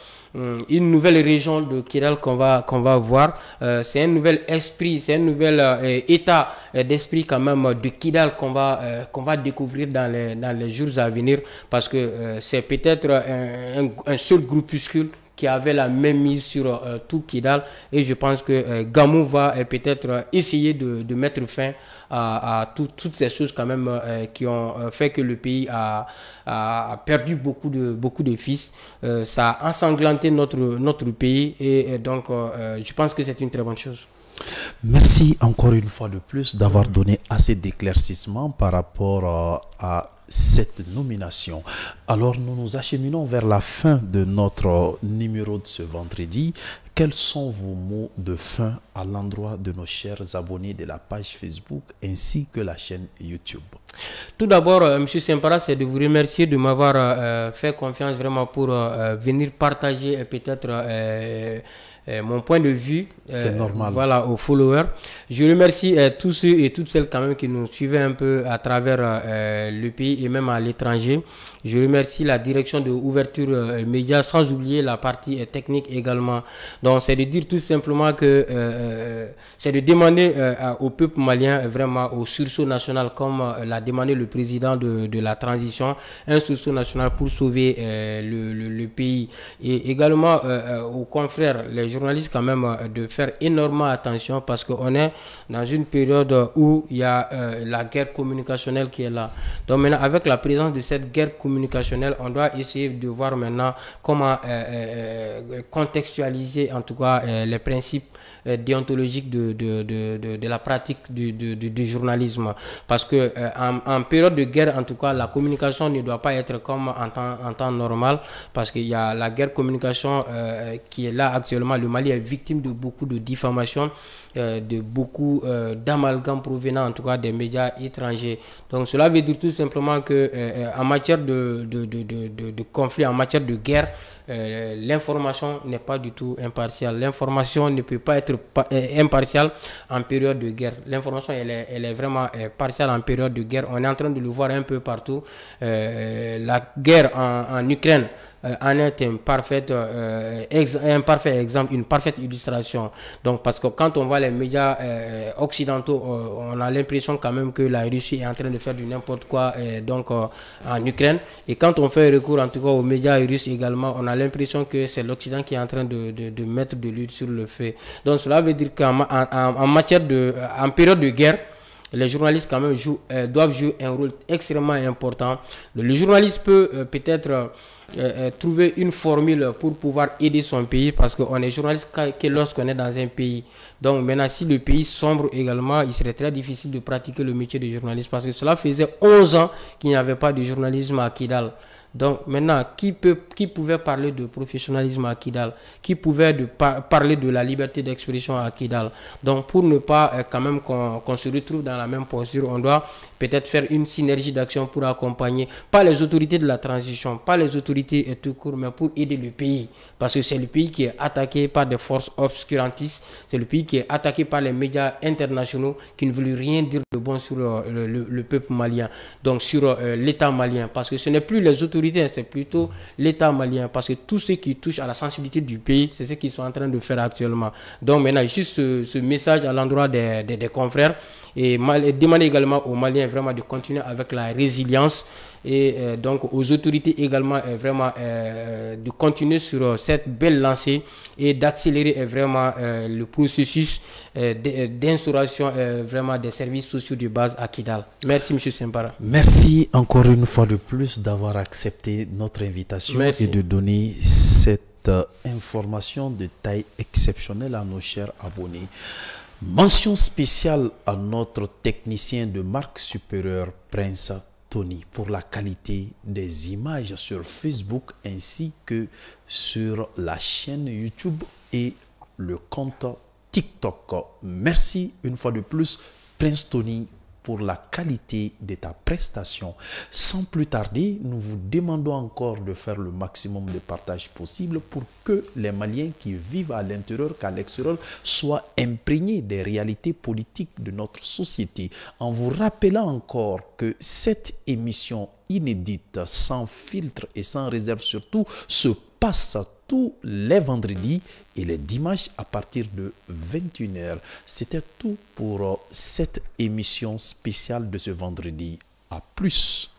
une nouvelle région de Kidal qu'on va voir. C'est un nouvel esprit, c'est un nouvel état d'esprit quand même de Kidal qu'on va découvrir dans les jours à venir, parce que c'est peut-être un seul groupuscule qui avait la même mise sur tout Kidal, et je pense que Gamou va peut-être essayer de mettre fin à toutes ces choses quand même qui ont fait que le pays a perdu beaucoup de fils. Ça a ensanglanté notre pays, et donc je pense que c'est une très bonne chose. Merci encore une fois de plus d'avoir donné assez d'éclaircissements par rapport à cette nomination. Alors nous nous acheminons vers la fin de notre numéro de ce vendredi. Quels sont vos mots de fin à l'endroit de nos chers abonnés de la page Facebook ainsi que la chaîne YouTube? Tout d'abord, M. Simpara, c'est de vous remercier de m'avoir fait confiance vraiment pour venir partager peut-être mon point de vue, c'est normal. Voilà, aux followers. Je remercie tous ceux et toutes celles quand même qui nous suivaient un peu à travers le pays et même à l'étranger. Je remercie la direction de ouverture médias, sans oublier la partie technique également. Donc c'est de dire tout simplement que c'est de demander au peuple malien vraiment au sursaut national, comme l'a demandé le président de la transition, un sursaut national pour sauver le pays, et également aux confrères, les journalistes quand même, de faire énormément attention, parce qu'on est dans une période où il y a la guerre communicationnelle qui est là. Donc maintenant, avec la présence de cette guerre communicationnelle, on doit essayer de voir maintenant comment contextualiser en tout cas les principes déontologiques de la pratique du journalisme. Parce que en période de guerre, en tout cas, la communication ne doit pas être comme en temps normal, parce qu'il y a la guerre communication qui est là actuellement. Le Mali est victime de beaucoup de diffamations, de beaucoup d'amalgames provenant en tout cas des médias étrangers. Donc cela veut dire tout simplement que en matière de conflit, en matière de guerre, l'information n'est pas du tout impartiale. L'information ne peut pas être impartiale en période de guerre. L'information elle est vraiment partielle en période de guerre. On est en train de le voir un peu partout. La guerre en Ukraine en est un parfait exemple, une parfaite illustration. Donc, parce que quand on voit les médias occidentaux, on a l'impression quand même que la Russie est en train de faire du n'importe quoi en Ukraine. Et quand on fait recours en tout cas aux médias russes également, on a l'impression que c'est l'Occident qui est en train de mettre de l'huile sur le feu. Donc, cela veut dire qu'en en période de guerre, les journalistes quand même doivent jouer un rôle extrêmement important. Le journaliste peut peut-être trouver une formule pour pouvoir aider son pays, parce qu'on est journaliste que lorsqu'on est dans un pays. Donc maintenant, si le pays sombre également, il serait très difficile de pratiquer le métier de journaliste, parce que cela faisait 11 ans qu'il n'y avait pas de journalisme à Kidal. Donc maintenant, qui pouvait parler de professionnalisme à Kidal? Qui pouvait parler de la liberté d'expression à Kidal? Donc pour ne pas quand même qu'on se retrouve dans la même posture, on doit peut-être faire une synergie d'action pour accompagner, pas les autorités de la transition, pas les autorités tout court, mais pour aider le pays. Parce que c'est le pays qui est attaqué par des forces obscurantistes, c'est le pays qui est attaqué par les médias internationaux qui ne veulent rien dire de bon sur le peuple malien, donc sur l'État malien. Parce que ce n'est plus les autorités, c'est plutôt l'État malien. Parce que tout ce qui touche à la sensibilité du pays, c'est ce qu'ils sont en train de faire actuellement. Donc maintenant, juste ce message à l'endroit des confrères, et demander également aux Maliens vraiment de continuer avec la résilience, et donc aux autorités également vraiment de continuer sur cette belle lancée et d'accélérer vraiment le processus d'instauration vraiment des services sociaux de base à Kidal. Merci M. Sempara. Merci encore une fois de plus d'avoir accepté notre invitation. Merci. Et de donner cette information de taille exceptionnelle à nos chers abonnés. Mention spéciale à notre technicien de marque supérieure, Prince Tony, pour la qualité des images sur Facebook ainsi que sur la chaîne YouTube et le compte TikTok. Merci une fois de plus, Prince Tony, pour la qualité de ta prestation. Sans plus tarder, nous vous demandons encore de faire le maximum de partage possible pour que les Maliens qui vivent à l'intérieur qu'à l'extérieur soient imprégnés des réalités politiques de notre société. En vous rappelant encore que cette émission inédite, sans filtre et sans réserve surtout, se passe tous les vendredis et les dimanches à partir de 21h. C'était tout pour cette émission spéciale de ce vendredi. À plus.